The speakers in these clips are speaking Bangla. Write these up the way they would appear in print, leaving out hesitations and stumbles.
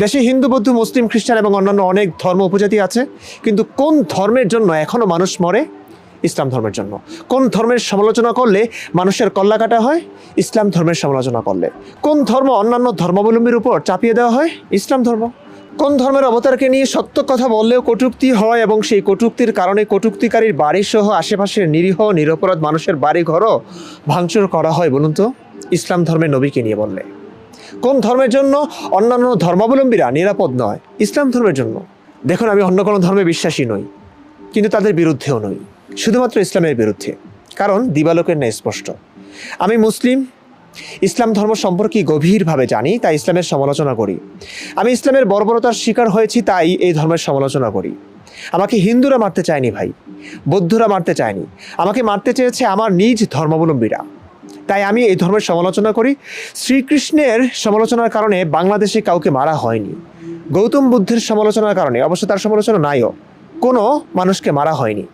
দেশে হিন্দু, বৌদ্ধ, মুসলিম, খ্রিস্টান এবং অন্যান্য অনেক ধর্ম উপজাতি আছে, কিন্তু কোন ধর্মের জন্য এখনও মানুষ মরে? ইসলাম ধর্মের জন্য। কোন ধর্মের সমালোচনা করলে মানুষের কল্লা কাটা হয়? ইসলাম ধর্মের সমালোচনা করলে। কোন ধর্ম অন্যান্য ধর্মাবলম্বীর উপর চাপিয়ে দেওয়া হয়? ইসলাম ধর্ম। কোন ধর্মের অবতারকে নিয়ে সত্য কথা বললেও কটূক্তি হয় এবং সেই কটূক্তির কারণে কটূক্তিকারীর বাড়িসহ আশেপাশের নিরীহ নিরপরাধ মানুষের বাড়ি ঘরও ভাঙচুর করা হয় বলুন তো? ইসলাম ধর্মের নবীকে নিয়ে বললে। কোন ধর্মের জন্য অন্যান্য ধর্মাবলম্বীরা নিরাপদ নয়? ইসলাম ধর্মের জন্য। দেখুন, আমি অন্য কোনো ধর্মে বিশ্বাসী নই, কিন্তু তাদের বিরুদ্ধেও নই, শুধুমাত্র ইসলামের বিরুদ্ধে। কারণ দিবালোকের ন্যায় স্পষ্ট, আমি মুসলিম, ইসলাম ধর্ম সম্পর্কে গভীরভাবে জানি, তাই ইসলামের সমালোচনা করি। আমি ইসলামের বর্বরতার শিকার হয়েছি, তাই এই ধর্মের সমালোচনা করি। আমাকে হিন্দুরা মারতে চায়নি ভাই, বৌদ্ধরা মারতে চায়নি, আমাকে মারতে চেয়েছে আমার নিজ ধর্মাবলম্বীরা, তাই আমি এই ধর্মের সমালোচনা করি। শ্রীকৃষ্ণের সমালোচনার কারণে বাংলাদেশে কাউকে মারা হয়নি। গৌতম বুদ্ধের সমালোচনার কারণে, অবশ্য তার সমালোচনা নাইও, কোনো মানুষকে মারা হয়নি।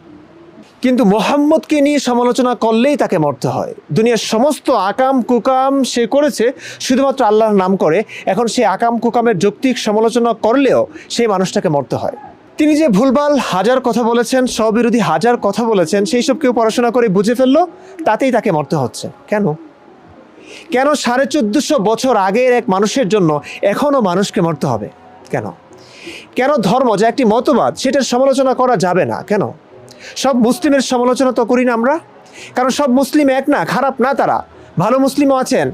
কিন্তু মোহাম্মদকে নিয়ে সমালোচনা করলেই তাকে মরতে হয়। দুনিয়ার সমস্ত আকাম কুকাম সে করেছে, শুধুমাত্র আল্লাহর নাম করে। এখন সে আকাম কুকামের যৌক্তিক সমালোচনা করলেও সেই মানুষটাকে মরতে হয়। তিনি যে ভুলভাল হাজার কথা বলেছেন, স্ববিরোধী হাজার কথা বলেছেন, সেই সব কেউ পড়াশোনা করে বুঝে ফেললো, তাতেই তাকে মরতে হচ্ছে। কেন? কেন 1450 বছর আগের এক মানুষের জন্য এখনও মানুষকে মরতে হবে? কেন? কেন ধর্ম যা একটি মতবাদ, সেটার সমালোচনা করা যাবে না? কেন? সব মুসলিমের সমালোচনা তো করি না আমরা, কারণ সব মুসলিম এক না, খারাপ না তারা, ভালো মুসলিমও আছেন।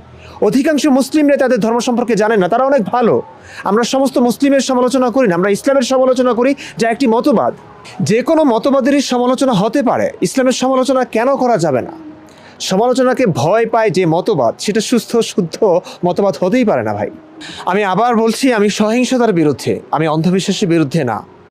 অধিকাংশ মুসলিমরা তাদের ধর্ম সম্পর্কে জানেন না, তারা অনেক ভালো। আমরা সমস্ত মুসলিমের সমালোচনা করি না, আমরা ইসলামের সমালোচনা করি, যা একটি মতবাদ। যে কোনো মতবাদেরই সমালোচনা হতে পারে, ইসলামের সমালোচনা কেন করা যাবে না? সমালোচনাকে ভয় পায় যে মতবাদ, সেটা সুস্থ শুদ্ধ মতবাদ হতেই পারে না ভাই। আমি আবার বলছি, আমি সহিংসতার বিরুদ্ধে, আমি অন্ধবিশ্বাসের বিরুদ্ধে না।